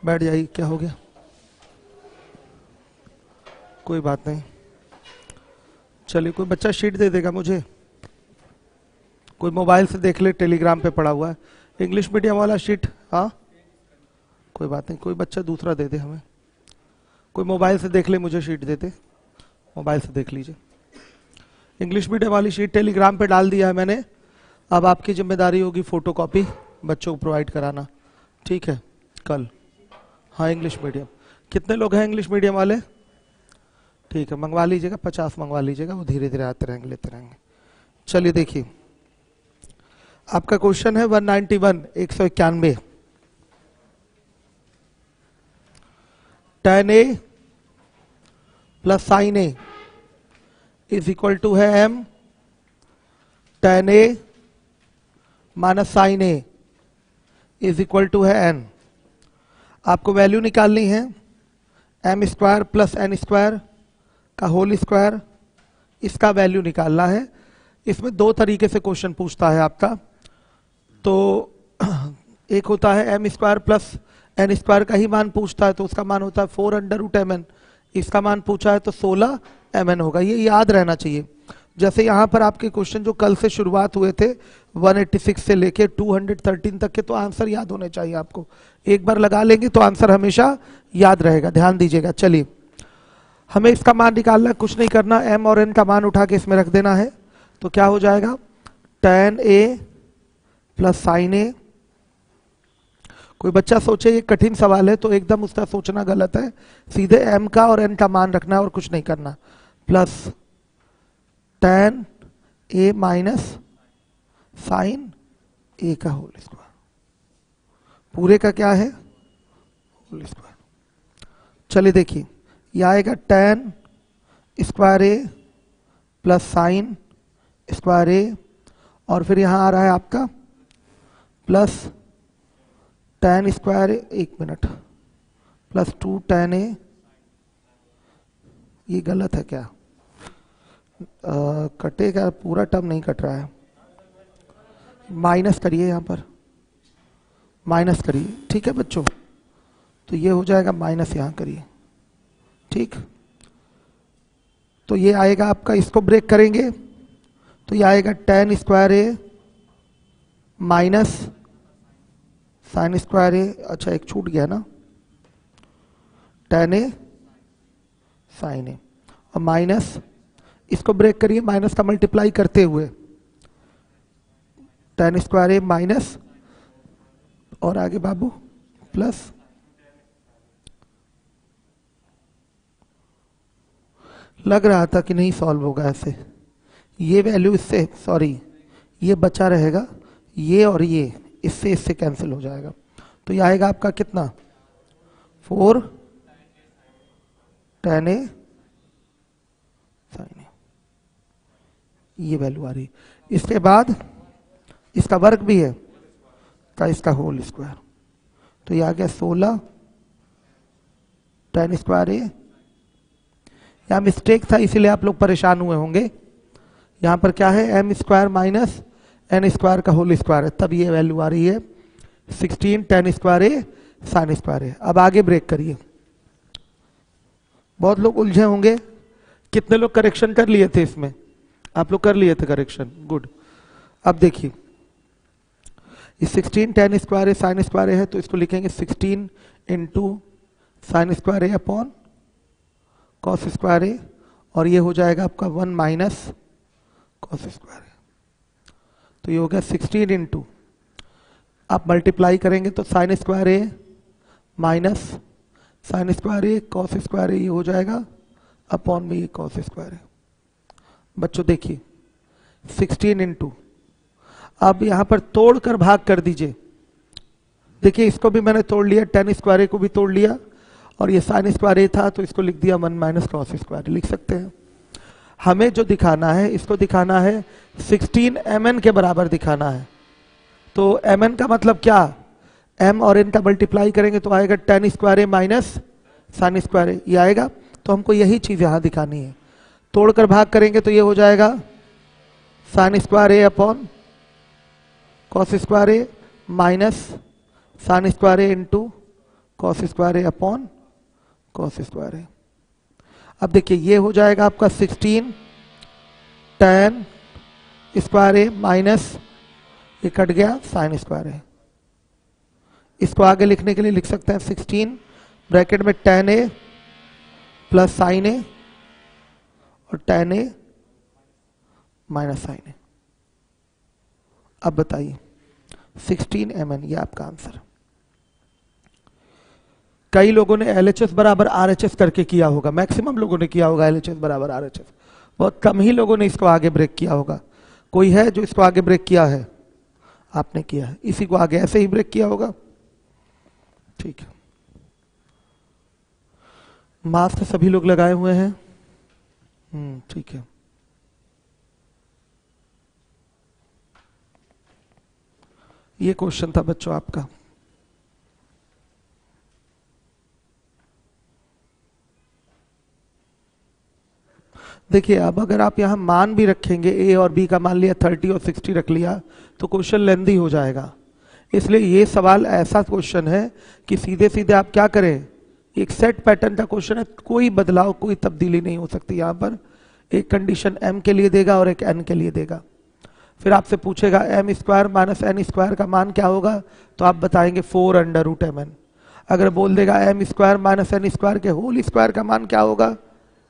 बैठ जाइए, क्या हो गया? कोई बात नहीं, चलिए कोई बच्चा शीट दे देगा मुझे, कोई मोबाइल से देख ले, टेलीग्राम पे पड़ा हुआ है इंग्लिश मीडियम वाला शीट। हाँ कोई बात नहीं, कोई बच्चा दूसरा दे दे हमें, कोई मोबाइल से देख ले, मुझे शीट देते, मोबाइल से देख लीजिए। इंग्लिश मीडियम वाली शीट टेलीग्राम पे डाल दिया है मैंने, अब आपकी जिम्मेदारी होगी फोटोकॉपी बच्चों को प्रोवाइड कराना, ठीक है कल। हाँ इंग्लिश मीडियम, कितने लोग हैं इंग्लिश मीडियम वाले? ठीक है मंगवा लीजिएगा, 50 मंगवा लीजिएगा, वो धीरे धीरे आते रहेंगे, लेते रहेंगे। चलिए देखिए, आपका क्वेश्चन है 191, 191। tan a plus sin a is equal to है m tan a minus sin a is equal to है n। आपको वैल्यू निकालनी है m square plus n square का होल स्क्वायर, इसका वैल्यू निकालना है। इसमें दो तरीके से क्वेश्चन पूछता है आपका, तो एक होता है m square plus n square का ही मान पूछता है, तो उसका मान होता है 4√mn, इसका मान पूछा है तो 16 mn होगा, ये याद रहना चाहिए। जैसे यहाँ पर आपके क्वेश्चन जो कल से शुरुआत हुए थे 186 से लेके 213 तक के, तो आंसर याद होने चाहिए आपको, एक बार लगा लेंगे तो आंसर हमेशा याद रहेगा, ध्यान दीजिएगा। चलिए हमें इसका मान निकालना, कुछ नहीं करना, m और n का मान उठा के इसमें रख देना है, तो क्या हो जाएगा tan a plus sin a। कोई बच्चा सोचे ये कठिन सवाल है, तो एकदम उसका सोचना गलत है, सीधे m का और n का मान रखना है और कुछ नहीं करना, plus tan a minus sin a का होल स्क्वायर, पूरे का क्या है होल स्क्वायर। चलिए देखिए, यह आएगा tan square a plus sin square a, और फिर यहां आ रहा है आपका प्लस tan स्क्वायर a, एक मिनट, प्लस 2 tan a, ये गलत है क्या? कटेगा, पूरा टर्म नहीं कट रहा है, माइनस करिए, यहाँ पर माइनस करिए, ठीक है बच्चों, तो ये हो जाएगा माइनस, यहाँ करिए, ठीक। तो ये आएगा आपका, इसको ब्रेक करेंगे तो ये आएगा tan square a minus sin square a, अच्छा एक छूट गया ना, tan a sin a, और माइनस, इसको ब्रेक करिए, माइनस का मल्टीप्लाई करते हुए tan स्क्वायर a माइनस, और आगे बाबू प्लस, लग रहा था कि नहीं सॉल्व होगा ऐसे, ये वैल्यू इससे, सॉरी ये बचा रहेगा, ये और ये इससे इससे कैंसिल हो जाएगा, तो ये आएगा आपका कितना 4 tan a sin a, ये वैल्यू आ रही। इसके बाद इसका वर्ग भी है का इसका होल स्क्वायर, तो ये आ गया 16 tan स्क्वायर a। यहाँ मिस्टेक था इसीलिए आप लोग परेशान हुए होंगे, यहाँ पर क्या है m square minus n square का होल स्क्वायर है, तब ये वैल्यू आ रही है 16 tan square a sin square a। अब आगे ब्रेक करिए, बहुत लोग उलझे होंगे, कितने लोग करेक्शन कर लिए थे इसमें? आप लोग कर लिए थे करेक्शन, गुड। अब देखिए ये 16 tan square a sin square a है, तो इसको लिखेंगे 16 into sine square a upon cos square a, और ये हो जाएगा आपका 1 माइनस कॉस स्क्वायर a, तो ये हो गया 16 इंटू, आप मल्टीप्लाई करेंगे तो sine square a minus sine square a cos square a, ये हो जाएगा अपॉन में ये कॉस स्क्वायर a। बच्चों देखिए 16 इंटू, अब यहाँ पर तोड़कर भाग कर दीजिए, देखिए इसको भी मैंने तोड़ लिया, tan स्क्वायर a को भी तोड़ लिया, और ये साइन स्क्वायर a था तो इसको लिख दिया 1 माइनस कॉस स्क्वायर, लिख सकते हैं। हमें जो दिखाना है, इसको दिखाना है 16 mn के बराबर दिखाना है, तो mn का मतलब क्या, m और n का मल्टीप्लाई करेंगे तो आएगा tan square a minus sine square a, ये आएगा, तो हमको यही चीज यहाँ दिखानी है। तोड़कर भाग करेंगे तो ये हो जाएगा sine square a upon cos square a minus sine square a into cos square A upon cos square A. अब देखिए ये हो जाएगा आपका 16 tan स्क्वायर ए माइनस ये कट गया साइन स्क्वायर ए। इसको आगे लिखने के लिए लिख सकते हैं 16 ब्रैकेट में tan ए प्लस साइन ए और tan ए माइनस साइन ए। अब बताइए 16 mn ये आपका आंसर। कई लोगों ने LHS बराबर RHS करके किया होगा, मैक्सिमम लोगों ने किया होगा LHS बराबर RHS, बहुत कम ही लोगों ने इसको आगे ब्रेक किया होगा। कोई है जो इसको आगे ब्रेक किया है? आपने किया है, इसी को आगे ऐसे ही ब्रेक किया होगा। ठीक है, मास्क सभी लोग लगाए हुए हैं। ठीक है, ये क्वेश्चन था बच्चों आपका। देखिए अब अगर आप यहां मान भी रखेंगे ए और बी का, मान लिया 30 और 60 रख लिया तो क्वेश्चन लेंदी हो जाएगा। इसलिए ये सवाल ऐसा क्वेश्चन है कि सीधे सीधे आप क्या करें, एक सेट पैटर्न का क्वेश्चन है, कोई बदलाव कोई तब्दीली नहीं हो सकती। यहां पर एक कंडीशन m के लिए देगा और एक n के लिए देगा। फिर आपसे पूछेगा m square minus n square का मान क्या होगा, तो आप बताएंगे 4√mn। अगर बोल देगा m square minus n square के होल स्क्वायर का मान क्या होगा,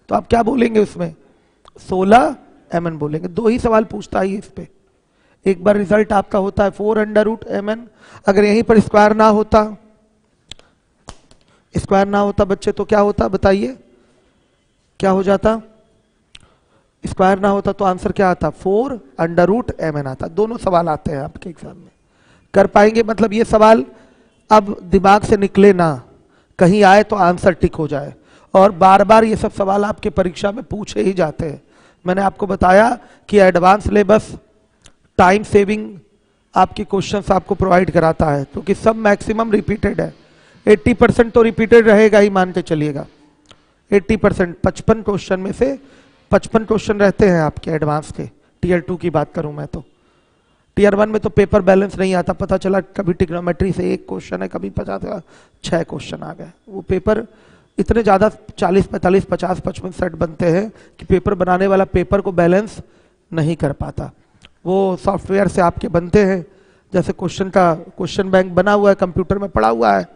तो आप क्या बोलेंगे उसमें 16 mn बोलेंगे। दो ही सवाल पूछता है इस पे। एक बार रिजल्ट आपका होता है 4√mn। अगर यहीं पर स्क्वायर ना होता, स्क्वायर ना होता बच्चे तो क्या होता बताइए, क्या हो जाता? स्क्वायर ना होता तो आंसर क्या आता? 4√mn आता। दोनों सवाल आते हैं आपके एग्जाम में, कर पाएंगे? मतलब ये सवाल अब दिमाग से निकले ना, कहीं आए तो आंसर टिक हो जाए। और बार बार ये सब सवाल आपके परीक्षा में पूछे ही जाते हैं। मैंने आपको बताया कि एडवांस सिलेबस टाइम सेविंग आपकी क्वेश्चंस आपको प्रोवाइड कराता है, क्योंकि सब मैक्सिमम रिपीटेड है। 80% तो रिपीटेड रहेगा ही, मान के चलिएगा 80%। 55 क्वेश्चन में से 55 क्वेश्चन रहते हैं आपके एडवांस के। टीयर 2 की बात करूं मैं तो, टीयर 1 में तो पेपर बैलेंस नहीं आता। पता चला कभी ट्रिग्नोमेट्री से एक क्वेश्चन है, कभी 6 क्वेश्चन आ गए। वो पेपर इतने ज़्यादा 40, 45, 50, 55 सेट बनते हैं कि पेपर बनाने वाला पेपर को बैलेंस नहीं कर पाता। वो सॉफ्टवेयर से आपके बनते हैं, जैसे क्वेश्चन बैंक बना हुआ है, कंप्यूटर में पड़ा हुआ है,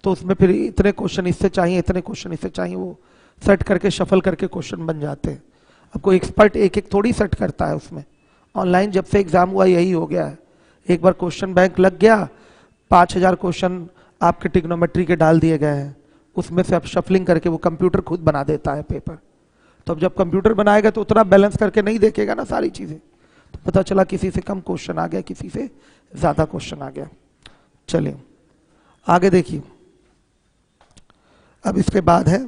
तो उसमें फिर इतने क्वेश्चन इससे चाहिए, इतने क्वेश्चन इससे चाहिए, वो सेट करके शफल करके क्वेश्चन बन जाते हैं। अब कोई एक्सपर्ट एक एक थोड़ी सेट करता है उसमें। ऑनलाइन जब से एग्जाम हुआ यही हो गया है, एक बार क्वेश्चन बैंक लग गया, 5000 क्वेश्चन आपके ट्रिग्नोमेट्री के डाल दिए गए हैं, उसमें से अब शफलिंग करके वो कंप्यूटर खुद बना देता है पेपर। तो अब जब कंप्यूटर बनाएगा तो उतना बैलेंस करके नहीं देखेगा ना सारी चीजें, तो पता चला किसी से कम क्वेश्चन आ गया, किसी से ज्यादा क्वेश्चन आ गया। चलिए आगे देखिए, अब इसके बाद है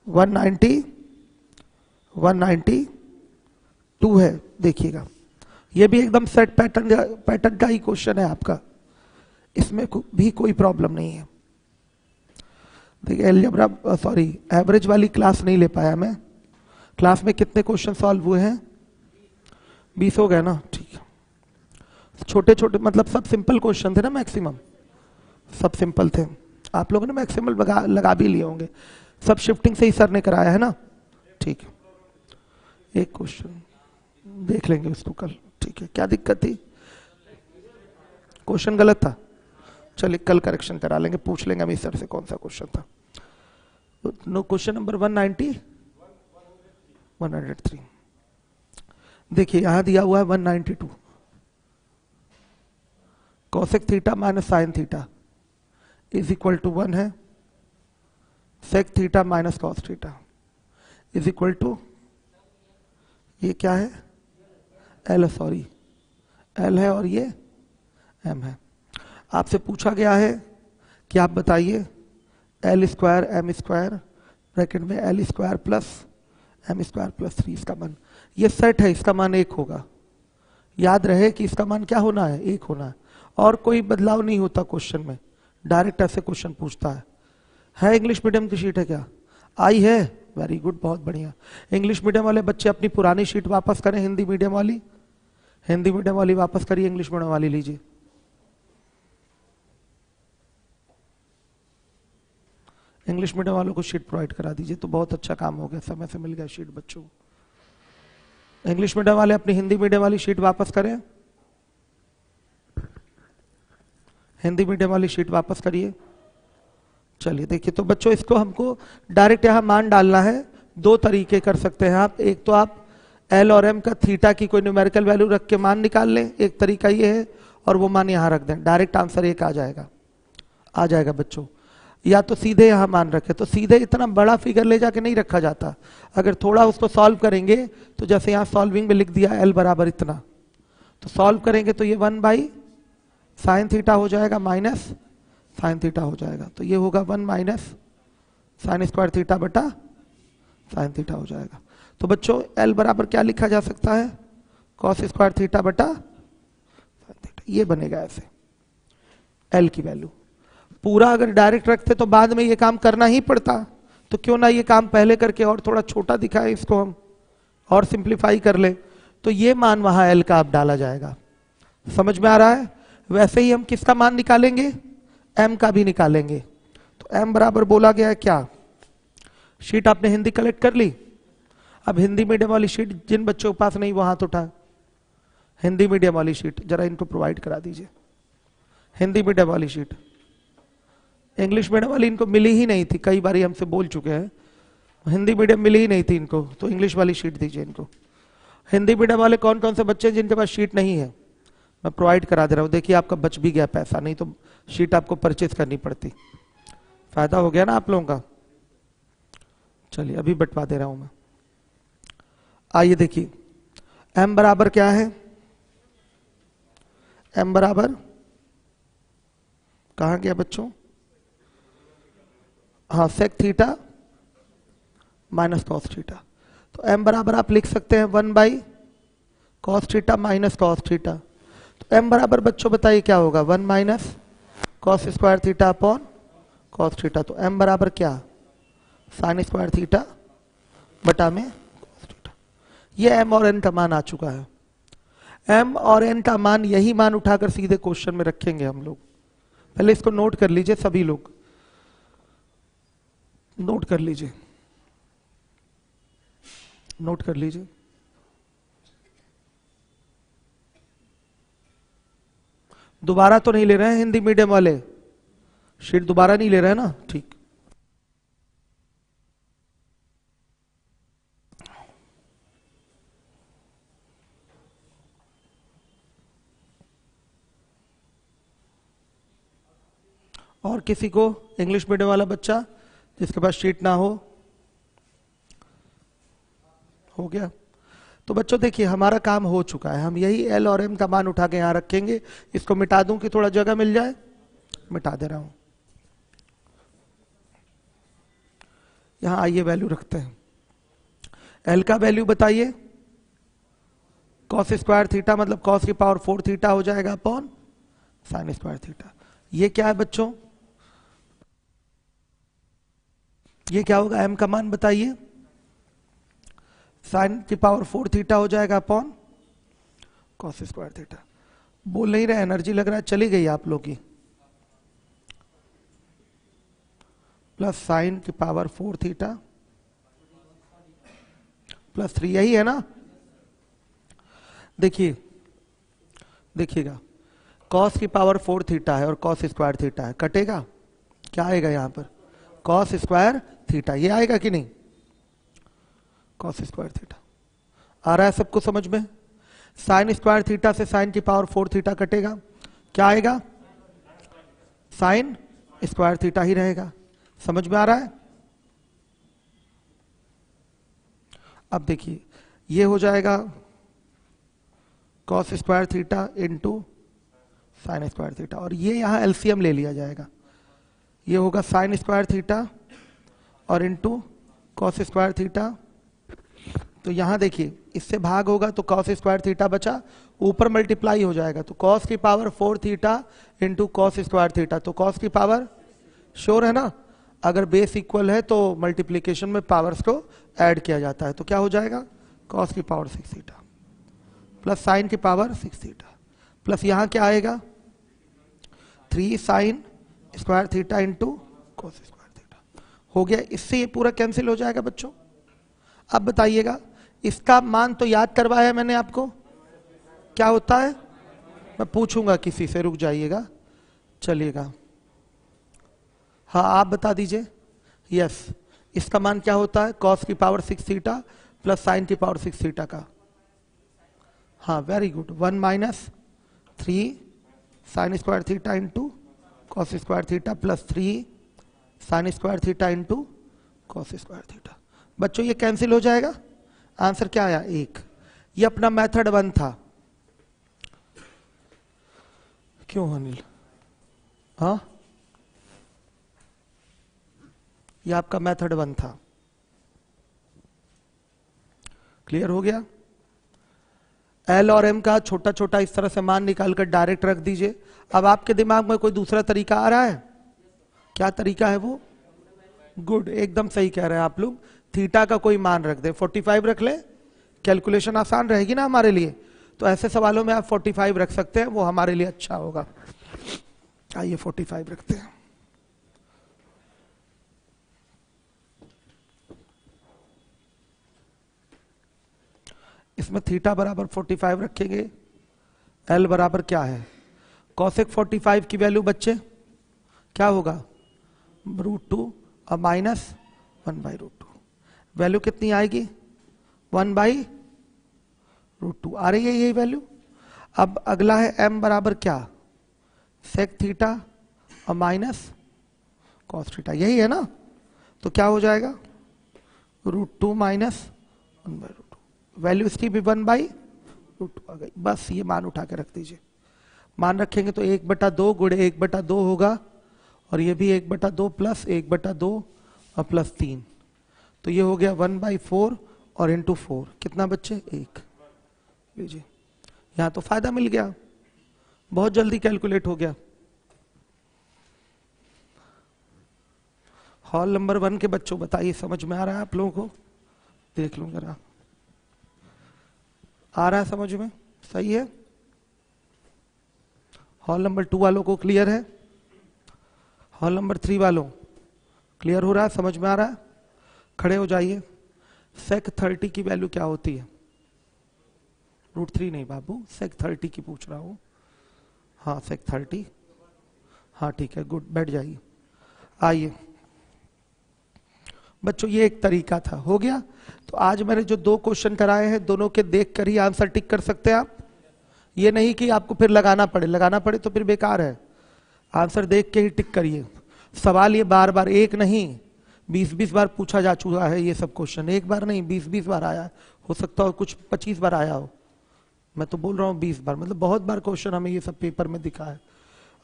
192 है। देखिएगा ये भी एकदम सेट पैटर्न का ही क्वेश्चन है आपका, इसमें भी कोई प्रॉब्लम नहीं है। देखिए अलजेब्रा, सॉरी एवरेज वाली क्लास नहीं ले पाया मैं। क्लास में कितने क्वेश्चन सॉल्व हुए हैं? 20 हो गए ना, ठीक है। छोटे छोटे मतलब सब सिंपल क्वेश्चन थे ना, मैक्सिमम सब सिंपल थे। आप लोगों ने मैक्सिमम लगा भी लिए होंगे, सब शिफ्टिंग से ही सर ने कराया है ना, ठीक है। एक क्वेश्चन देख लेंगे उसको कल, ठीक है। क्या दिक्कत थी? क्वेश्चन गलत था, चलिए कल करेक्शन करा लेंगे, पूछ लेंगे अमित सर से कौन सा क्वेश्चन था। No, question number 103। देखिए यहां दिया हुआ है 192, cosec theta minus sine theta is equal to 1 है, sec theta minus cos theta is equal to, ये क्या है? एल है, सॉरी एल है और ये एम है। आपसे पूछा गया है कि आप बताइए L square M square bracket में L square plus M square plus 3, इसका मान, ये सेट है, इसका मान 1 होगा। याद रहे कि इसका मान क्या होना है? 1 होना है, और कोई बदलाव नहीं होता क्वेश्चन में, डायरेक्ट ऐसे क्वेश्चन पूछता है। इंग्लिश मीडियम की शीट है क्या? आई है, वेरी गुड, बहुत बढ़िया। इंग्लिश मीडियम वाले बच्चे अपनी पुरानी शीट वापस करें, हिंदी मीडियम वाली वापस करिए, इंग्लिश मीडियम वाली लीजिए। इंग्लिश मीडियम वालों को शीट प्रोवाइड करा दीजिए, तो बहुत अच्छा काम हो गया, समय से मिल गया शीट बच्चों को। इंग्लिश मीडियम वाले अपनी हिंदी मीडियम वाली शीट वापस करें, हिंदी मीडियम वाली शीट वापस करिए। चलिए देखिए, तो बच्चों इसको हमको डायरेक्ट यहाँ मान डालना है। दो तरीके कर सकते हैं आप, एक तो आप एल और एम का थीटा की कोई न्यूमेरिकल वैल्यू रख के मान निकाल लें, एक तरीका ये है, और वो मान यहाँ रख दें, डायरेक्ट आंसर एक आ जाएगा बच्चों। या तो सीधे यहाँ मान रखे, तो सीधे इतना बड़ा फिगर ले जाके नहीं रखा जाता, अगर थोड़ा उसको सॉल्व करेंगे, तो जैसे यहाँ सॉल्विंग में लिख दिया एल बराबर इतना, तो सॉल्व करेंगे तो ये 1 साइन थीटा हो जाएगा माइनस साइन थीटा हो जाएगा, तो ये होगा 1 माइनस साइन स्क्वायर थीटा बटा साइन थीटा हो जाएगा। तो बच्चों एल बराबर क्या लिखा जा सकता है, कॉस स्क्वायर थीटा बटा साइन थीटा, ये बनेगा ऐसे एल की वैल्यू। पूरा अगर डायरेक्ट रखते तो बाद में ये काम करना ही पड़ता, तो क्यों ना ये काम पहले करके और थोड़ा छोटा दिखाए, इसको हम और सिंप्लीफाई कर ले, तो ये मान वहां एल का अब डाला जाएगा। समझ में आ रहा है? वैसे ही हम किसका मान निकालेंगे, एम का भी निकालेंगे। तो एम बराबर बोला गया है क्या, शीट आपने हिंदी कलेक्ट कर ली। अब हिंदी मीडियम वाली शीट जिन बच्चों के पास नहीं वो हाथ उठाए, हिंदी मीडियम वाली शीट जरा इनको प्रोवाइड करा दीजिए। हिंदी मीडियम वाली शीट, इंग्लिश मीडियम वाली इनको मिली ही नहीं थी, कई बार हमसे बोल चुके हैं, हिंदी मीडियम मिली ही नहीं थी इनको, तो इंग्लिश वाली शीट दीजिए इनको। हिंदी मीडियम वाले कौन कौन से बच्चे जिनके पास शीट नहीं है, मैं प्रोवाइड करा दे रहा हूं। देखिए आपका बच भी गया पैसा, नहीं तो शीट आपको परचेज करनी पड़ती, फायदा हो गया ना आप लोगों का। चलिए अभी बंटवा दे रहा हूं मैं। आइए देखिए एम बराबर क्या है, एम बराबर कहां गया बच्चों, हाँ sec theta minus cos theta. तो एम बराबर आप लिख सकते हैं 1 cos theta minus cos theta. तो एम बराबर बच्चों बताइए क्या होगा, 1 minus cos square theta upon cos theta. तो एम बराबर क्या, साइन स्क्वायर थीटा बटा में कॉस थीटा। ये एम और एन का मान आ चुका है। एम और एन का मान, यही मान उठाकर सीधे क्वेश्चन में रखेंगे हम लोग। पहले इसको नोट कर लीजिए, सभी लोग नोट कर लीजिए, नोट कर लीजिए। दोबारा तो नहीं ले रहे हैं हिंदी मीडियम वाले, शीट दोबारा नहीं ले रहे हैं ना, ठीक। और किसी को इंग्लिश मीडियम वाला बच्चा जिसके पास शीट ना हो गया। तो बच्चों देखिए हमारा काम हो चुका है, हम यही एल और एम का मान उठा के यहां रखेंगे। इसको मिटा दूं कि थोड़ा जगह मिल जाए, मिटा दे रहा हूं। यहां आइए वैल्यू रखते हैं। एल का वैल्यू बताइए, कॉस स्क्वायर थीटा मतलब कॉस की पावर 4 थीटा हो जाएगा अपॉन साइन स्क्वायर थीटा। ये क्या है बच्चों, ये क्या होगा, एम का मान बताइए, साइन की पावर 4 थीटा हो जाएगा अपॉन कॉस स्क्वायर थीटा। बोल नहीं रहे, एनर्जी लग रहा है चली गई आप लोग की। प्लस साइन की पावर 4 थीटा प्लस 3, यही है ना। देखिए देखिएगा, कॉस की पावर 4 थीटा है और कॉस स्क्वायर थीटा है, कटेगा क्या आएगा यहां पर, कॉस स्क्वायर थीटा, ये आएगा कि नहीं, कॉस स्क्वायर थीटा। आ रहा है सबको समझ में। साइन स्क्वायर थीटा से साइन की पावर 4 थीटा कटेगा, क्या आएगा, साइन स्क्वायर थीटा ही रहेगा। समझ में आ रहा है। अब देखिए ये हो जाएगा cos square theta into sine square theta, और ये यहां एलसीएम ले लिया जाएगा। ये होगा साइन स्क्वायर थीटा और इंटू कॉस स्क्वायर थीटा। तो यहां देखिए इससे भाग होगा तो कॉस स्क्वायर थीटा बचा, ऊपर मल्टीप्लाई हो जाएगा, तो कॉस की power 4 theta into cos square theta. तो कॉस की पावर श्योर है ना, अगर बेस इक्वल है तो मल्टीप्लीकेशन में पावर्स को ऐड किया जाता है। तो क्या हो जाएगा, कॉस की पावर 6 थीटा प्लस साइन की पावर 6 थीटा प्लस यहां क्या आएगा 3 sign square theta into cos square theta. हो गया, इससे ये पूरा कैंसिल हो जाएगा बच्चों। अब बताइएगा, इसका मान तो याद करवाया मैंने आपको, क्या होता है, मैं पूछूंगा किसी से, रुक जाइएगा, चलिएगा। हाँ आप बता दीजिए। यस, इसका मान क्या होता है, कॉस की पावर 6 थीटा प्लस साइन की पावर 6 थीटा का। हाँ very good, 1 minus 3 sign square theta into cos square theta plus 3 sign square theta into cos square theta. बच्चों ये कैंसिल हो जाएगा, आंसर क्या आया 1। ये अपना मेथड 1 था। क्यों अनिल? हाँ ये आपका मेथड 1 था। क्लियर हो गया? एल और एम का छोटा छोटा इस तरह से मान निकालकर डायरेक्ट रख दीजिए। अब आपके दिमाग में कोई दूसरा तरीका आ रहा है? क्या तरीका है वो? गुड, एकदम सही कह रहे हैं आप लोग। थीटा का कोई मान रख दे, 45 रख ले, कैलकुलेशन आसान रहेगी ना हमारे लिए। तो ऐसे सवालों में आप 45 रख सकते हैं, वो हमारे लिए अच्छा होगा। आइए 45 रखते हैं। इसमें थीटा बराबर 45 रखेंगे, एल बराबर क्या है, कॉसेक 45 की वैल्यू बच्चे क्या होगा, √2 और माइनस 1/√2। वैल्यू कितनी आएगी, 1/√2 आ रही है यही वैल्यू। अब अगला है एम बराबर क्या, सेक थीटा और माइनस कॉस थीटा, यही है ना। तो क्या हो जाएगा, √2 माइनस 1/√2। वैल्यू इसकी भी 1/√2 आ गई। बस ये मान उठा के रख दीजिए। मान रखेंगे तो 1/2 गुणे 1/2 होगा, और ये भी 1/2 प्लस 1/2 और प्लस 3, तो ये हो गया 1/4 और इंटू 4 कितना बच्चे 1। लीजिए यहां तो फायदा मिल गया, बहुत जल्दी कैलकुलेट हो गया। हॉल नंबर 1 के बच्चों बताइए, समझ में आ रहा है आप लोगों को? देख लो जरा, आ रहा है समझ में? सही है। हॉल नंबर 2 वालों को क्लियर है? हॉल नंबर 3 वालों क्लियर हो रहा है, समझ में आ रहा है? खड़े हो जाइए। सेक 30 की वैल्यू क्या होती है, √3 नहीं बाबू, सेक 30 की पूछ रहा हूं। हाँ सेक 30, हाँ ठीक है, गुड, बैठ जाइए। आइए बच्चों, ये एक तरीका था, हो गया। तो आज मैंने जो 2 क्वेश्चन कराए हैं, दोनों के देख कर ही आंसर टिक कर सकते हैं आप। ये नहीं कि आपको फिर लगाना पड़े तो फिर बेकार है। आंसर देख के ही टिक करिए। सवाल ये बार बार एक नहीं 20-20 बार पूछा जा चुका है, ये सब क्वेश्चन एक बार नहीं 20-20 बार आया है। हो सकता हो कुछ 25 बार आया हो, मैं तो बोल रहा हूँ 20 बार, मतलब बहुत बार क्वेश्चन हमें ये सब पेपर में दिखा है।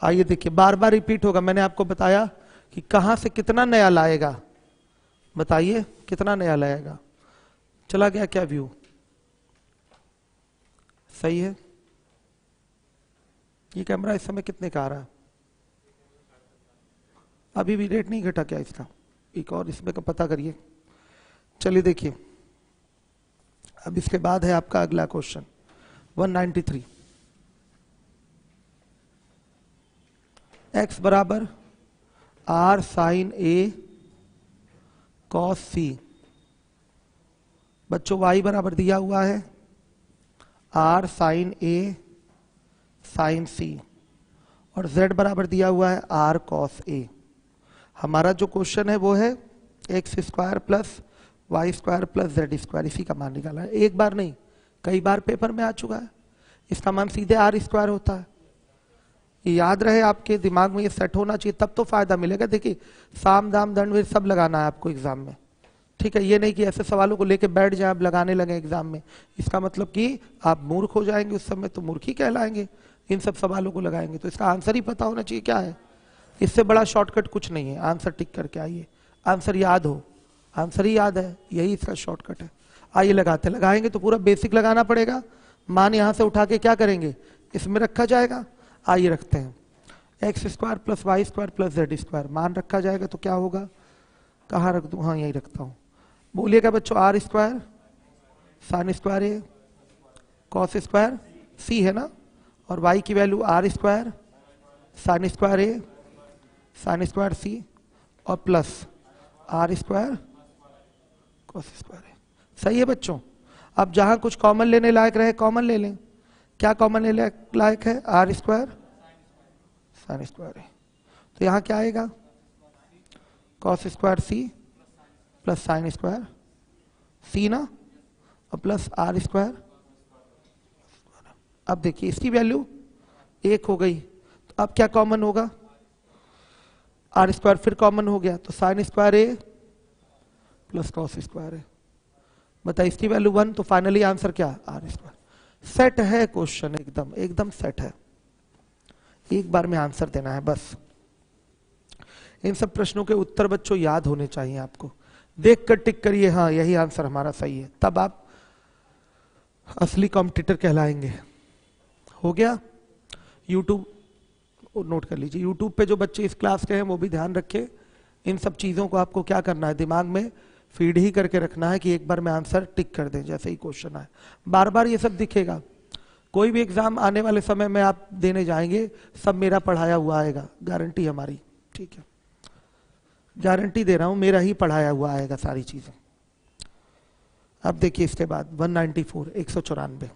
आइए देखिए, बार बार रिपीट होगा। मैंने आपको बताया कि कहां से कितना नया लाएगा, बताइए कितना नया लाएगा। चला गया क्या व्यू? सही है। ये कैमरा इस समय कितने का आ रहा है? अभी भी रेट नहीं घटा क्या इसका? एक और इसमें का पता करिए। चलिए देखिए, अब इसके बाद है आपका अगला क्वेश्चन 193। x बराबर r sine a cos c। बच्चों y बराबर दिया हुआ है r sine a sine c, और z बराबर दिया हुआ है r कॉस a। हमारा जो क्वेश्चन है वो है x² plus y² plus z², इसी का मान निकाला है। एक बार नहीं, कई बार पेपर में आ चुका है। इसका मान सीधे r² होता है। ये याद रहे, आपके दिमाग में ये सेट होना चाहिए, तब तो फायदा मिलेगा। देखिए साम दाम दंड वे सब लगाना है आपको एग्जाम में, ठीक है। ये नहीं कि ऐसे सवालों को लेके बैठ जाए आप लगाने लगे एग्जाम में, इसका मतलब कि आप मूर्ख हो जाएंगे, उस समय तो मूर्ख ही कहलाएंगे इन सब सवालों को लगाएंगे। तो इसका आंसर ही पता होना चाहिए क्या है। इससे बड़ा शॉर्टकट कुछ नहीं है, आंसर टिक करके आइए। आंसर याद हो, आंसर ही याद है, यही इसका शॉर्टकट है। आइए लगाते, लगाएंगे तो पूरा बेसिक लगाना पड़ेगा। मान यहां से उठा के क्या करेंगे, इसमें रखा जाएगा। आइए रखते हैं, x² plus y² plus z², मान रखा जाएगा तो क्या होगा, कहाँ रख दूं, हाँ यही रखता हूं। बोलिएगा बच्चों, r² sine square a cos square c है ना, और y की value r² sine square a sine square c और plus R square cos square A. सही है बच्चों। अब जहां कुछ कॉमन लेने लायक रहे कॉमन ले लें। क्या कॉमन लेने लायक है? R square sine square A. तो यहां क्या आएगा? Cos square C plus sine square C ना, और प्लस आर स्क्वायर। अब देखिए इसकी वैल्यू 1 हो गई, तो अब क्या कॉमन होगा? आर स्क्वायर फिर कॉमन हो गया, तो sine square A plus cos square A. बताइए इसकी वैल्यू 1, तो फाइनली आंसर क्या? R square. सेट है क्वेश्चन, एकदम एकदम सेट है। एक बार में आंसर देना है बस। इन सब प्रश्नों के उत्तर बच्चों याद होने चाहिए आपको। देख कर टिक करिए हाँ यही आंसर हमारा सही है, तब आप असली कॉम्पिटिटर कहलाएंगे। हो गया? यूट्यूब नोट कर लीजिए, यूट्यूब पे जो बच्चे इस क्लास के हैं वो भी ध्यान रखें। इन सब चीजों को आपको क्या करना है? दिमाग में फीड ही करके रखना है कि एक बार में आंसर टिक कर दें जैसे ही क्वेश्चन आए। बार बार ये सब दिखेगा। कोई भी एग्जाम आने वाले समय में आप देने जाएंगे, सब मेरा पढ़ाया हुआ आएगा, गारंटी हमारी। ठीक है, गारंटी दे रहा हूं, मेरा ही पढ़ाया हुआ आएगा सारी चीजें। अब देखिए इसके बाद 194 194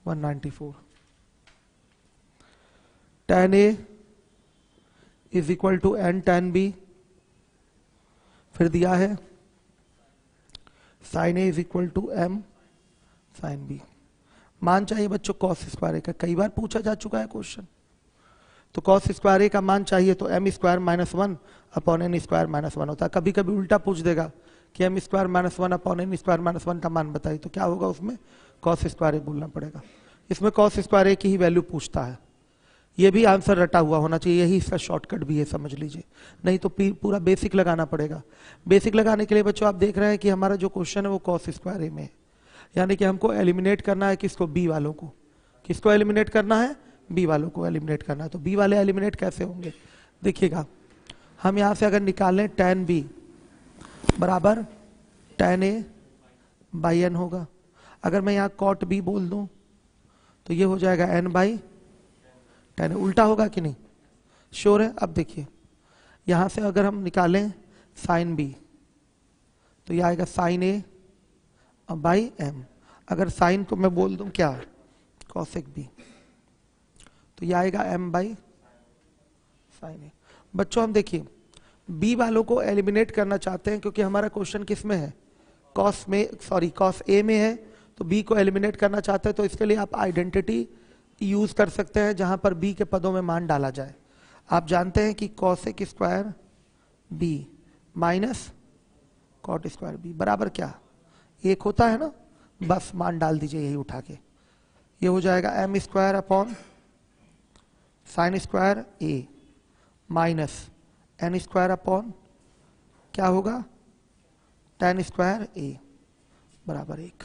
194 tan A is equal to n tan B। फिर दिया है sin A is equal to m sin B। मान चाहिए बच्चों cos स्क्वायर ए का, कई बार पूछा जा चुका है क्वेश्चन। तो cos स्क्वायर ए का मान चाहिए तो m square minus 1 upon n square minus 1 होता है। कभी कभी उल्टा पूछ देगा कि m square minus 1 upon n square minus 1 का मान बताइए, तो क्या होगा उसमें? cos स्क्वायर ए बोलना पड़ेगा। इसमें cos स्क्वायर ए की ही वैल्यू पूछता है। ये भी आंसर रटा हुआ होना चाहिए, यही इसका शॉर्टकट भी है, समझ लीजिए। नहीं तो पूरा बेसिक लगाना पड़ेगा। बेसिक लगाने के लिए बच्चों आप देख रहे हैं कि हमारा जो क्वेश्चन है वो cos स्क्वायर ए में है, यानी कि हमको एलिमिनेट करना है किसको? बी वालों को। किसको एलिमिनेट करना है? बी वालों को एलिमिनेट करना है। तो बी वाले एलिमिनेट कैसे होंगे? देखिएगा, हम यहां से अगर निकालें tan बी बराबर tan ए बाई एन होगा। अगर मैं यहाँ cot बी बोल दूं तो ये हो जाएगा n बाई tan। उल्टा होगा कि नहीं? श्योर है? अब देखिए यहां से अगर हम निकालें sin b तो ये आएगा sin a बाई m। अगर sin को मैं बोल दूं क्या? cosec b, तो ये आएगा m बाई sin a। बच्चों हम देखिए b वालों को एलिमिनेट करना चाहते हैं क्योंकि हमारा क्वेश्चन किस में है? cos a में है, तो b को एलिमिनेट करना चाहते हैं। तो इसके लिए आप आइडेंटिटी यूज कर सकते हैं जहां पर b के पदों में मान डाला जाए। आप जानते हैं कि cosec square b minus cot square b बराबर क्या? 1 होता है ना। बस मान डाल दीजिए यही उठा के, ये हो जाएगा m square upon sine square a minus n square upon क्या होगा? tan स्क्वायर a बराबर 1।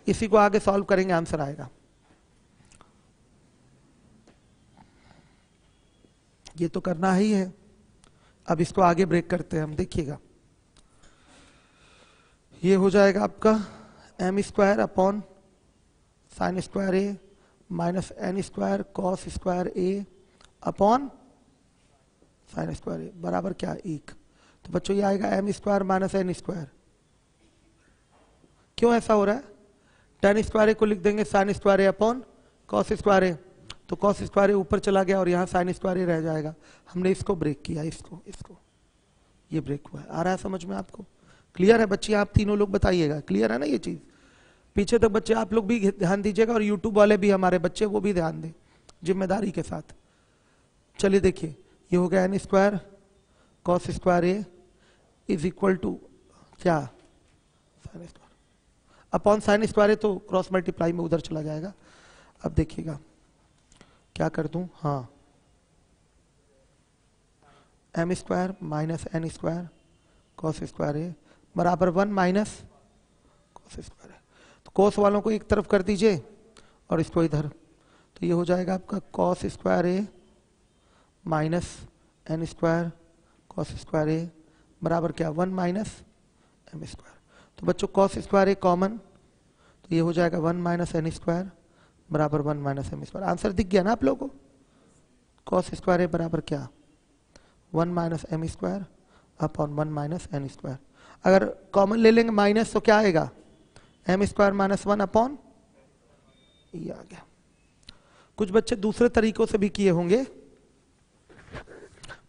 इसी को आगे सॉल्व करेंगे, आंसर आएगा। ये तो करना ही है। अब इसको आगे ब्रेक करते हैं हम, देखिएगा ये हो जाएगा आपका m square upon sine square A minus n square cos square A upon sine square A बराबर क्या? 1। तो बच्चों ये आएगा m square minus n square. क्यों ऐसा हो रहा है? tan स्क्वायर ए को लिख देंगे sign square A upon cos square A, तो कॉस स्क्वायर ए ऊपर चला गया और यहाँ साइन स्क्वायर ए रह जाएगा। हमने इसको ब्रेक किया, इसको ये ब्रेक हुआ है। आ रहा है समझ में आपको? क्लियर है बच्चे? आप तीनों लोग बताइएगा, क्लियर है ना ये चीज? पीछे तक बच्चे आप लोग भी ध्यान दीजिएगा और यूट्यूब वाले भी, हमारे बच्चे वो भी ध्यान दें जिम्मेदारी के साथ। चलिए देखिए ये हो गया n square cos square A is equal to क्या? Sine square upon sine square A, तो क्रॉस मल्टीप्लाई में उधर चला जाएगा। अब देखिएगा क्या कर दूं? हाँ, m square minus n square cos square A बराबर 1 माइनस कॉस स्क्वायर ए। तो कॉस वालों को एक तरफ कर दीजिए और इसको इधर, तो ये हो जाएगा आपका cos square A minus n square cos square A बराबर क्या? 1 माइनस m स्क्वायर। तो बच्चों कॉस स्क्वायर ए कॉमन, तो ये हो जाएगा 1 माइनस n स्क्वायर बराबर 1 माइनस एम स्क्वायर। आंसर दिख गया ना आप लोगों को? कॉस स्क्वायर ए बराबर क्या? 1 minus M square upon 1 minus N square. अगर कॉमन ले लेंगे माइनस तो क्या आएगा? एम स्क्वायर माइनस 1 अपॉन ये आ गया। कुछ बच्चे दूसरे तरीकों से भी किए होंगे,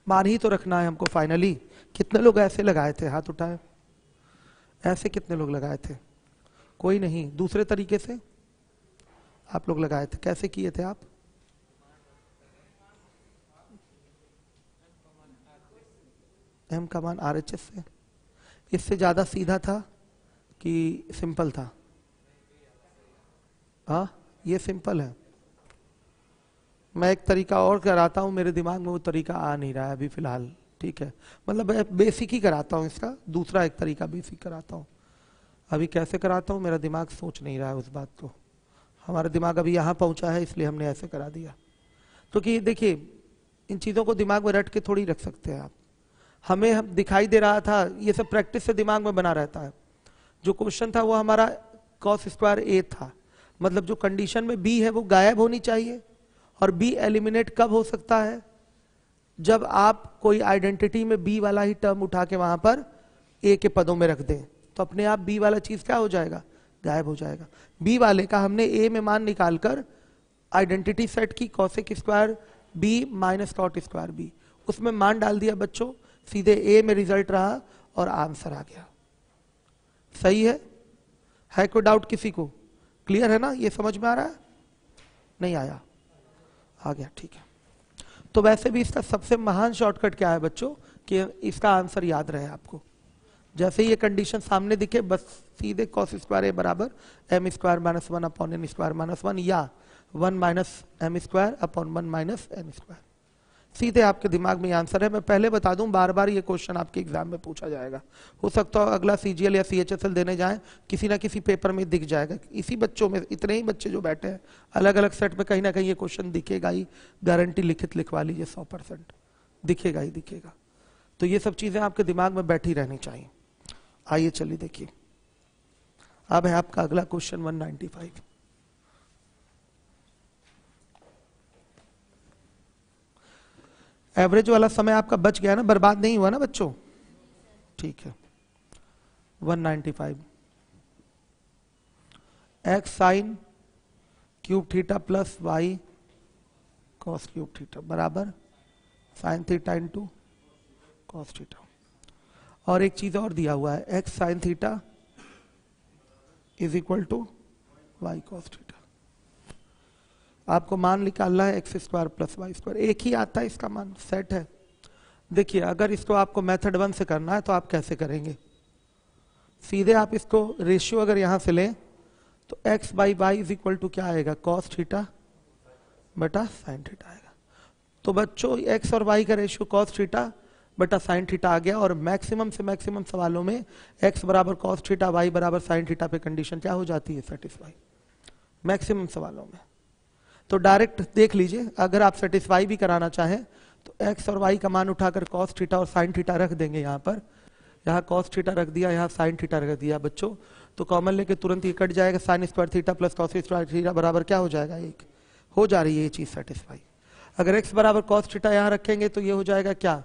मान ही तो रखना है हमको फाइनली। कितने लोग ऐसे लगाए थे? हाथ उठाए। ऐसे कितने लोग लगाए थे? कोई नहीं। दूसरे तरीके से आप लोग लगाए थे, कैसे किए थे आप? एम का मान आर एच एस से। इससे ज्यादा सीधा था कि सिंपल था? हाँ, ये सिंपल है। मैं एक तरीका और कराता हूँ, मेरे दिमाग में वो तरीका आ नहीं रहा है अभी फिलहाल, ठीक है? मतलब बेसिक ही कराता हूँ इसका, दूसरा एक तरीका बेसिक कराता हूँ। अभी कैसे कराता हूँ मेरा दिमाग सोच नहीं रहा है उस बात को। हमारा दिमाग अभी यहाँ पहुँचा है इसलिए हमने ऐसे करा दिया। तो कि देखिए, इन चीज़ों को दिमाग में रट के थोड़ी रख सकते हैं आप। हमें हम दिखाई दे रहा था, ये सब प्रैक्टिस से दिमाग में बना रहता है। जो क्वेश्चन था वो हमारा कॉस स्क्वायर ए था, मतलब जो कंडीशन में बी है वो गायब होनी चाहिए। और बी एलिमिनेट कब हो सकता है? जब आप कोई आइडेंटिटी में बी वाला ही टर्म उठा के वहां पर ए के पदों में रख दें, तो अपने आप बी वाला चीज क्या हो जाएगा? गायब हो जाएगा। बी वाले का हमने ए में मान निकालकर आइडेंटिटी सेट की cosec square B minus cot square B, उसमें मान डाल दिया बच्चों, सीधे ए में रिजल्ट रहा और आंसर आ गया। सही है कोई डाउट किसी को? क्लियर है ना? ये समझ में आ रहा है? नहीं आया? आ गया, ठीक है। तो वैसे भी इसका सबसे महान शॉर्टकट क्या है बच्चों, कि इसका आंसर याद रहे आपको। जैसे ही ये कंडीशन सामने दिखे, बस सीधे कॉस स्क्वायर ए बराबर M square minus 1 upon N square minus 1 या 1 minus M square upon 1 minus N square, सीधे आपके दिमाग में आंसर है। मैं पहले बता दूं, बार बार ये क्वेश्चन आपके एग्जाम में पूछा जाएगा। हो सकता है अगला सीजीएल या सीएचएसएल देने जाएं, किसी ना किसी पेपर में दिख जाएगा। इसी बच्चों में, इतने ही बच्चे जो बैठे हैं, अलग अलग सेट में कहीं ना कहीं ये क्वेश्चन दिखेगा ही। गारंटी लिखित लिखवा लीजिए, 100% दिखेगा ही दिखेगा। तो ये सब चीजें आपके दिमाग में बैठी रहनी चाहिए। आइए चलिए देखिए, अब है आपका अगला क्वेश्चन 195। एवरेज वाला समय आपका बच गया ना, बर्बाद नहीं हुआ ना बच्चों? ठीक है। 195 X sine cube theta plus Y cos cube theta बराबर sine theta into cos theta. और एक चीज और दिया हुआ है, X sine theta is equal to Y cos theta. आपको मान निकालना है X square plus Y square, एक ही आता है इसका मान, सेट है। देखिए, अगर इसको आपको मेथड 1 से करना है तो आप कैसे करेंगे? सीधे आप इसको रेशियो अगर यहां से लें तो x by Y is equal to क्या आएगा? कॉस थीटा बटा साइन थीटा आएगा। तो बच्चों, x और y का रेशियो कॉस थीटा बटा साइन थीटा आ गया। और मैक्सिमम से मैक्सिमम सवालों में x बराबर कॉस थीटा, y बराबर साइन थीटा पे कंडीशन क्या हो जाती है? सेटिस्फाई। मैक्सिमम सवालों में तो डायरेक्ट देख लीजिए, अगर आप सेटिस्फाई भी कराना चाहें तो x और y का मान उठाकर कॉस थीटा और साइन थीटा रख देंगे। यहाँ पर, यहाँ कॉस थीटा रख दिया, यहाँ साइन थीटा रख दिया बच्चों, तो कॉमन लेके तुरंत ये कट जाएगा। Sine square theta plus cos square theta बराबर क्या हो जाएगा? 1 हो जा रही है ये चीज सेटिस्फाई। अगर x बराबर कॉस थीटा यहाँ रखेंगे तो ये हो जाएगा क्या?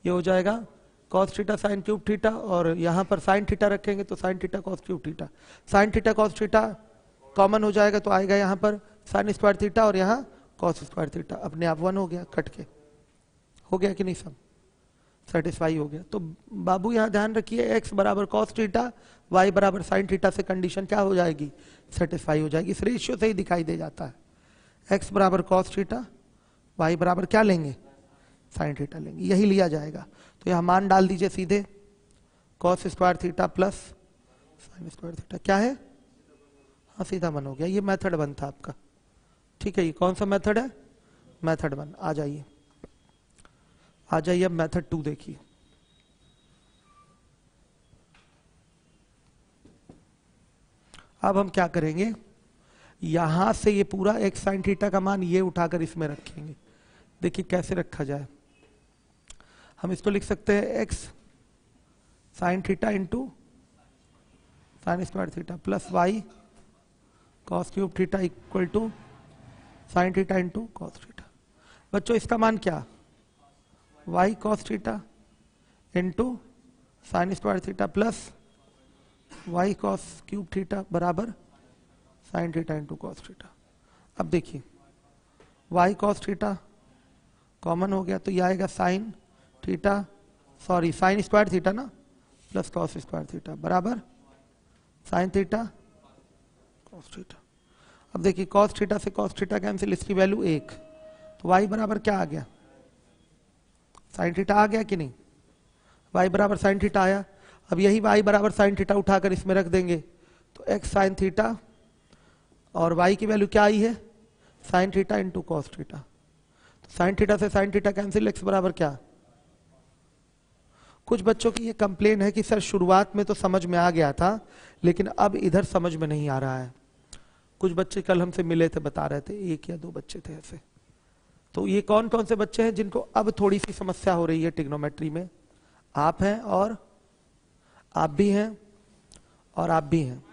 ये हो जाएगा cos theta sine cube theta, और यहाँ पर साइन थीटा रखेंगे तो sine theta cos cube theta. Sine theta cos theta common हो जाएगा तो आएगा यहाँ पर साइन स्क्वायर थीटा और यहाँ कॉस स्क्वायर थीटा, अपने आप 1 हो गया कट के। हो गया कि नहीं? सब सेटिस्फाई हो गया। तो बाबू यहाँ ध्यान रखिए, x बराबर कॉस थीटा, y बराबर साइन थीटा से कंडीशन क्या हो जाएगी? सेटिस्फाई हो जाएगी। इस रेशियो से ही दिखाई दे जाता है। x बराबर कॉस थीटा, y बराबर क्या लेंगे? साइन थीटा लेंगे, यही लिया जाएगा। तो यहाँ मान डाल दीजिए सीधे, cos square theta plus sine square theta क्या है? हाँ, सीधा 1 हो गया। ये मेथड 1 था आपका, ठीक है। ये कौन सा मेथड है? मेथड 1। आ जाइए, आ जाइए अब मेथड 2 देखिए। अब हम क्या करेंगे, यहां से ये पूरा एक्स साइन थीटा का मान ये उठाकर इसमें रखेंगे। देखिए कैसे रखा जाए। हम इसको लिख सकते हैं X sine theta into sine square theta plus Y cos cube theta equal to sine theta into cos theta. बच्चों इसका मान क्या, Y cos theta into sine square theta plus Y cos cube theta बराबर sine theta into cos theta. अब देखिए Y cos theta common हो गया तो ये आएगा sine theta, sorry sine square theta ना, प्लस कॉस स्क्वायर थीटा बराबर साइन थीटा कॉस थीटा। अब देखिए कॉस थीटा से कॉस थीटा कैंसिल, इसकी वैल्यू 1, तो y बराबर क्या आ गया, साइन थीटा आ गया कि नहीं, y बराबर साइन थीटा आया। अब यही y बराबर साइन थीटा उठाकर इसमें रख देंगे तो x साइन थीटा और y की वैल्यू क्या आई है, sign theta into cos theta. तो साइन थीटा से साइन थीटा कैंसिल, x बराबर क्या। कुछ बच्चों की ये कंप्लेन है कि सर शुरुआत में तो समझ में आ गया था लेकिन अब इधर समझ में नहीं आ रहा है। कुछ बच्चे कल हमसे मिले थे, बता रहे थे, 1 या 2 बच्चे थे ऐसे। तो ये कौन कौन से बच्चे हैं जिनको अब थोड़ी सी समस्या हो रही है ट्रिग्नोमेट्री में, आप हैं और आप भी हैं और आप भी हैं।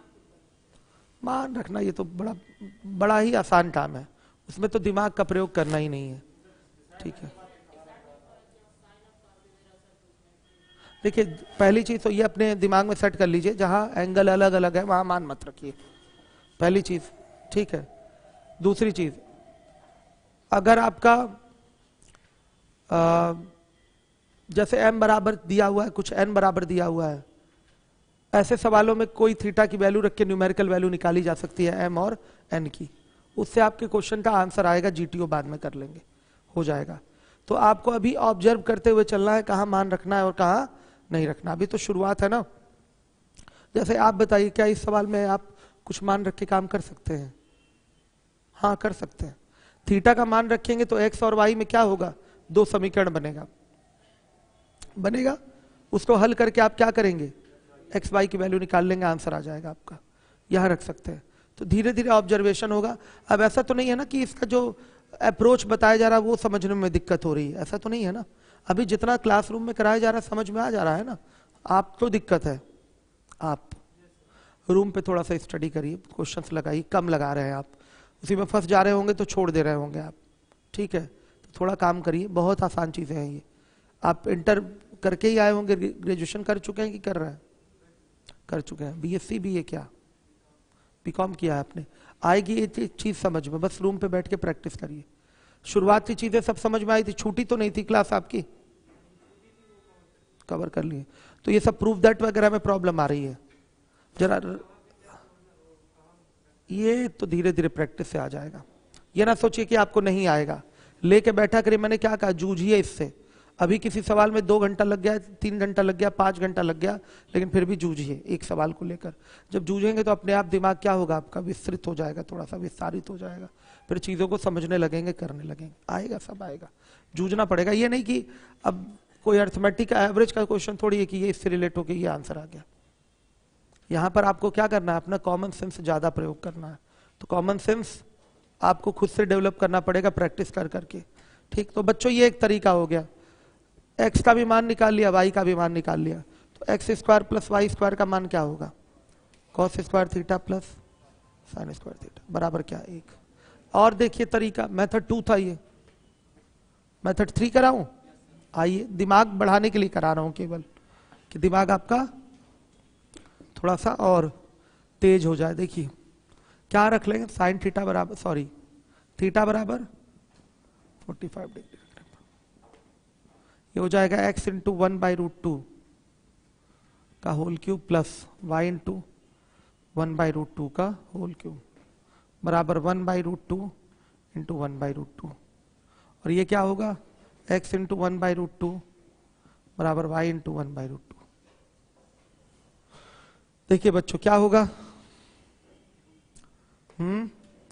मान रखना ये तो बड़ा ही आसान काम है, उसमें तो दिमाग का प्रयोग करना ही नहीं है, ठीक है। देखिए पहली चीज तो ये अपने दिमाग में सेट कर लीजिए, जहां एंगल अलग अलग है वहां मान मत रखिए, पहली चीज, ठीक है। दूसरी चीज, अगर आपका जैसे m बराबर दिया हुआ है, कुछ n बराबर दिया हुआ है, ऐसे सवालों में कोई थीटा की वैल्यू रख के न्यूमेरिकल वैल्यू निकाली जा सकती है m और n की, उससे आपके क्वेश्चन का आंसर आएगा, जीटीओ बाद में कर लेंगे, हो जाएगा। तो आपको अभी ऑब्जर्व करते हुए चलना है कहाँ मान रखना है और कहाँ नहीं रखना, अभी तो शुरुआत है ना। जैसे आप बताइए क्या इस सवाल में आप कुछ मान रख के काम कर सकते हैं, हाँ कर सकते हैं। थीटा का मान रखेंगे तो x और y में क्या होगा, 2 समीकरण बनेगा, उसको हल करके आप क्या करेंगे, x y की वैल्यू निकाल लेंगे, आंसर आ जाएगा आपका, यहां रख सकते हैं। तो धीरे धीरे ऑब्जर्वेशन होगा। अब ऐसा तो नहीं है ना कि इसका जो अप्रोच बताया जा रहा है वो समझने में दिक्कत हो रही है, ऐसा तो नहीं है ना। अभी जितना क्लासरूम में कराया जा रहा है समझ में आ जा रहा है ना। आप तो दिक्कत है, आप रूम पे थोड़ा सा स्टडी करिए, क्वेश्चंस लगाइए, कम लगा रहे हैं आप, उसी में फंस जा रहे होंगे तो छोड़ दे रहे होंगे आप, ठीक है। तो थोड़ा काम करिए, बहुत आसान चीजें हैं ये। आप इंटर करके ही आए होंगे, ग्रेजुएशन कर चुके हैं कि कर रहे हैं, कर चुके हैं, बीएससी भी है क्या, बीकॉम किया है आपने, आएगी ये चीज समझ में, बस रूम पे बैठ के प्रैक्टिस करिए। शुरुआती चीजें सब समझ में आई थी, छूटी तो नहीं थी क्लास आपकी, कवर कर लिए। तो ये सब प्रूफ दैट वगैरह में प्रॉब्लम आ रही है जरा, ये तो धीरे धीरे प्रैक्टिस से आ जाएगा। ये ना सोचिए कि आपको नहीं आएगा, लेके बैठा करिए, मैंने क्या कहा, जूझिए इससे। अभी किसी सवाल में 2 घंटा लग गया, 3 घंटा लग गया, 5 घंटा लग गया, लेकिन फिर भी जूझिए एक सवाल को लेकर। जब जूझेंगे तो अपने आप दिमाग क्या होगा आपका, विस्तृत हो जाएगा, थोड़ा सा विस्तारित हो जाएगा, फिर चीजों को समझने लगेंगे, करने लगेंगे, आएगा, सब आएगा। जूझना पड़ेगा, ये नहीं कि अब कोई अर्थमेटिक का एवरेज का क्वेश्चन थोड़ी है कि ये इससे रिलेट होकर ये आंसर आ गया। यहां पर आपको क्या करना है, अपना कॉमन सेंस ज्यादा प्रयोग करना है। तो कॉमन सेंस आपको खुद से डेवलप करना पड़ेगा प्रैक्टिस कर करके, ठीक। तो बच्चों ये एक तरीका हो गया, x का भी मान निकाल लिया, y का भी मान निकाल लिया, तो x square plus Y square का मान क्या होगा, cos square theta plus sine square theta बराबर क्या, 1। और देखिए तरीका, मेथड 2 था, ये मेथड 3 कराऊं, आइए दिमाग बढ़ाने के लिए करा रहा हूं केवल, कि दिमाग आपका थोड़ा सा और तेज हो जाए। देखिए क्या रख लेंगे, साइन थीटा बराबर, सॉरी थीटा बराबर 45 डिग्री, ये हो जाएगा x इंटू 1/√2 का whole cube plus y into 1/√2 का होल क्यूब बराबर 1/√2 इंटू 1/√2, और ये क्या होगा, x इंटू 1/√2 बराबर y इंटू 1/√2। देखिए बच्चों क्या होगा,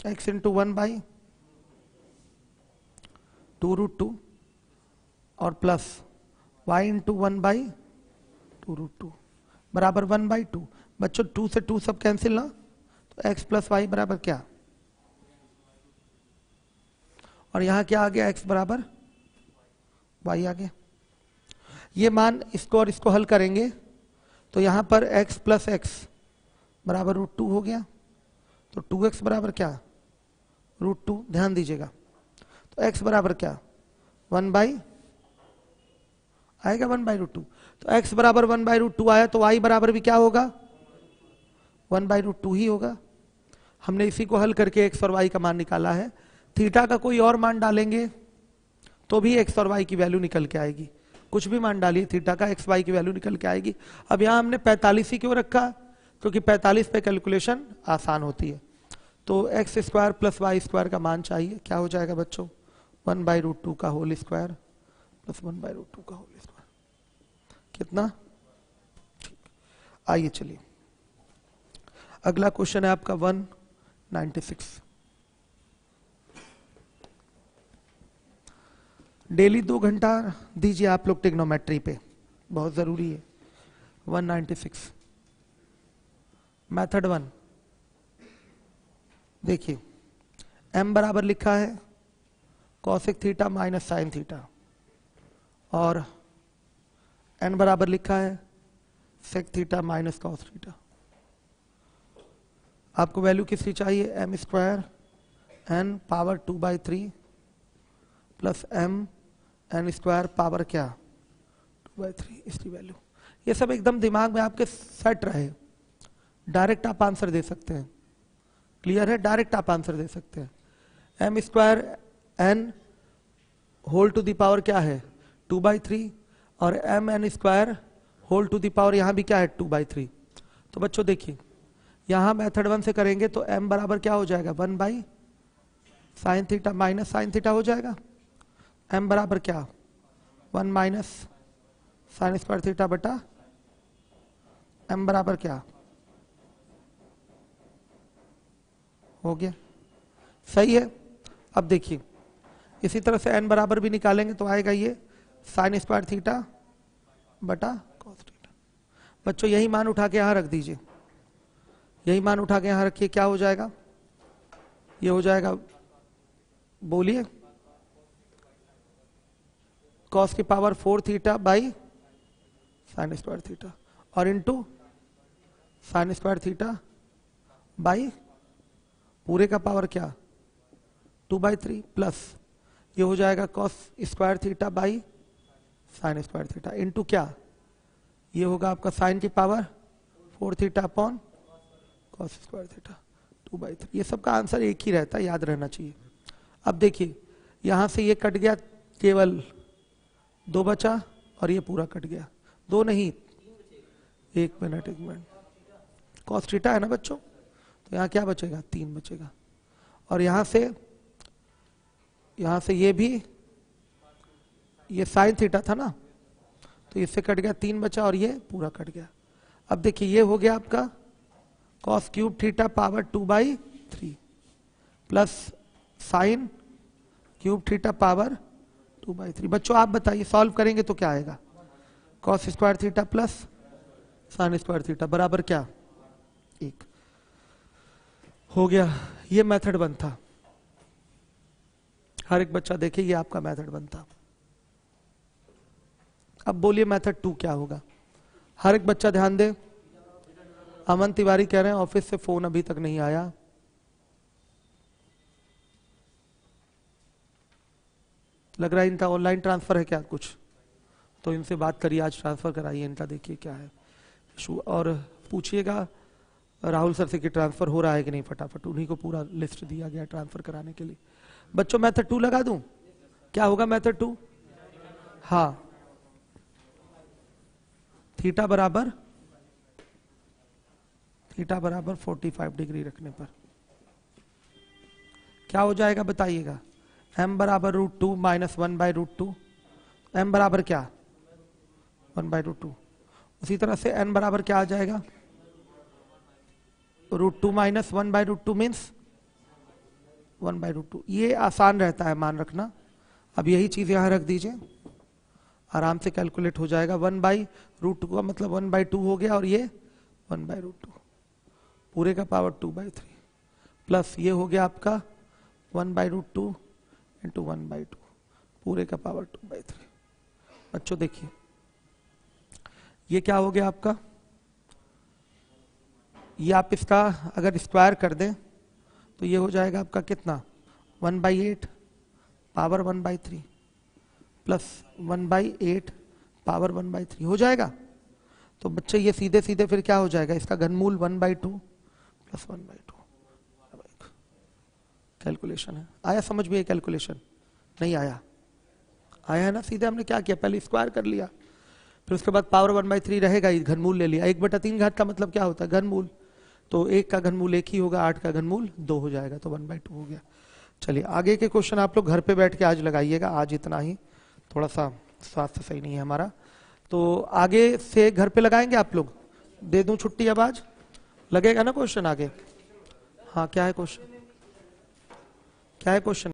x इंटू 1/2√2 और प्लस y इंटू 1/2√2 बराबर 1/2। बच्चों 2 से 2 सब कैंसिल ना, तो x प्लस वाई बराबर क्या, और यहां क्या आ गया, x बराबर y आ गया। ये मान इसको और इसको हल करेंगे तो यहां पर x प्लस एक्स बराबर √2 हो गया, तो 2x बराबर क्या, √2। ध्यान दीजिएगा, तो x बराबर क्या, 1 बाई आएगा 1/√2। तो x बराबर 1/√2 आया, तो y बराबर भी क्या होगा, 1/√2 ही होगा। हमने इसी को हल करके x और y का मान निकाला है। थीटा का कोई और मान डालेंगे तो भी x और y की वैल्यू निकल के आएगी। कुछ भी मान डालिए, थीटा का x y की वैल्यू निकल के आएगी। अब यहां हमने 45 ही क्यों रखा, क्योंकि 45 पे कैलकुलेशन आसान होती है। तो x square plus Y square का मान चाहिए, क्या हो जाएगा बच्चों, 1/√2 का होल स्क्वायर प्लस 1/√2 का होल स्क्वायर। कितना, ठीक। आइए चलिए, अगला क्वेश्चन है आपका 196। डेली 2 घंटा दीजिए आप लोग ट्रिग्नोमेट्री पे, बहुत जरूरी है। 196 मेथड 1, देखिए m बराबर लिखा है cosec theta minus sine theta, और n बराबर लिखा है sec theta minus cos theta. आपको वैल्यू किसकी चाहिए, m square n power 2/3 plus m n square power क्या 2/3, इसकी वैल्यू। ये सब एकदम दिमाग में आपके सेट रहे, डायरेक्ट आप आंसर दे सकते हैं। क्लियर है, डायरेक्ट आप आंसर दे सकते हैं। m square n whole to the power क्या है 2/3, और m n square whole to the power यहां भी क्या है 2/3। तो बच्चों देखिए, यहां मेथड 1 से करेंगे तो m बराबर क्या हो जाएगा, 1 sine theta minus sine theta हो जाएगा। m बराबर क्या, 1 माइनस साइन स्क्वायर थीटा बटा m बराबर क्या हो गया, सही है। अब देखिए इसी तरह से n बराबर भी निकालेंगे तो आएगा ये साइन स्क्वायर थीटा बटा कॉस थीटा। बच्चों यही मान उठा के यहां रख दीजिए, यही मान उठा के यहां रखिए, क्या हो जाएगा, ये हो जाएगा, बोलिए, कॉस की power 4 theta by sine square theta, और into sine square theta by पूरे का पावर क्या 2/3 प्लस ये हो जाएगा cos square theta by sine square theta into क्या, ये होगा आपका साइन की power 4 theta upon cos square theta 2/3। ये सब का आंसर एक ही रहता है, याद रहना चाहिए। अब देखिए यहां से ये कट गया, केवल 2 बचा, और ये पूरा कट गया, 2 नहीं, 1 मिनट, कॉस थीटा है ना बच्चों, तो यहाँ क्या बचेगा, 3 बचेगा। और यहां से ये भी, ये साइन थीटा था ना, तो इससे कट गया, 3 बचा, और ये पूरा कट गया। अब देखिए ये हो गया आपका cos cube theta power 2/3 plus sign cube theta power 2/3। बच्चों आप बताइए, सॉल्व करेंगे तो क्या आएगा, cos square theta plus sine square theta बराबर क्या 1 हो गया। ये मेथड 1 था, हर एक बच्चा देखिए ये आपका मेथड 1 था। अब बोलिए मेथड 2 क्या होगा, हर एक बच्चा ध्यान दे। अमन तिवारी कह रहे हैं ऑफिस से फोन अभी तक नहीं आया, लग रहा है इनका ऑनलाइन ट्रांसफर है क्या कुछ, तो इनसे बात करिए, आज ट्रांसफर कराइए इनका, देखिए क्या है इशू, और पूछिएगा राहुल सर से कि ट्रांसफर हो रहा है कि नहीं, फटाफट उन्हीं को पूरा लिस्ट दिया गया ट्रांसफर कराने के लिए। बच्चों मेथड 2 लगा दूं, क्या होगा मेथड 2, हाँ, थीटा बराबर 45 डिग्री रखने पर क्या हो जाएगा बताइएगा, m बराबर √2 माइनस 1/√2, m बराबर क्या 1/√2। उसी तरह से n बराबर क्या आ जाएगा, √2 माइनस 1/√2 मीन्स 1/√2। ये आसान रहता है मान रखना। अब यही चीज यहां रख दीजिए, आराम से कैलकुलेट हो जाएगा। 1/√2 का मतलब 1/2 हो गया, और ये 1/√2 पूरे का पावर 2/3 प्लस ये हो गया आपका 1/√2 इंटू 1/2 पूरे का पावर 2/3। बच्चों देखिए ये क्या हो गया आपका, ये आप इसका अगर स्क्वायर कर दें तो ये हो जाएगा आपका कितना 1/8 पावर 1/3 प्लस 1/8 पावर 1/3 हो जाएगा। तो बच्चे ये सीधे सीधे फिर क्या हो जाएगा, इसका घनमूल 1/2 प्लस 1/2। कैलकुलेशन है, आया समझ में? ये कैलकुलेशन नहीं आया? आया है ना? सीधे हमने क्या किया, पहले स्क्वायर कर लिया, फिर उसके बाद पावर 1/3 रहेगा, घनमूल ले लिया। 1/3 घात का मतलब क्या होता है, घनमूल। तो 1 का घनमूल 1 ही होगा, 8 का घनमूल 2 हो जाएगा, तो 1/2 हो गया। चलिए आगे के क्वेश्चन आप लोग घर पे बैठ के आज लगाइएगा, आज इतना ही, थोड़ा सा स्वास्थ्य सही नहीं है हमारा, तो आगे से घर पे लगाएंगे आप लोग। दे दूं छुट्टी अब, आज लगेगा ना क्वेश्चन आगे? हाँ क्या है क्वेश्चन, क्या है क्वेश्चन?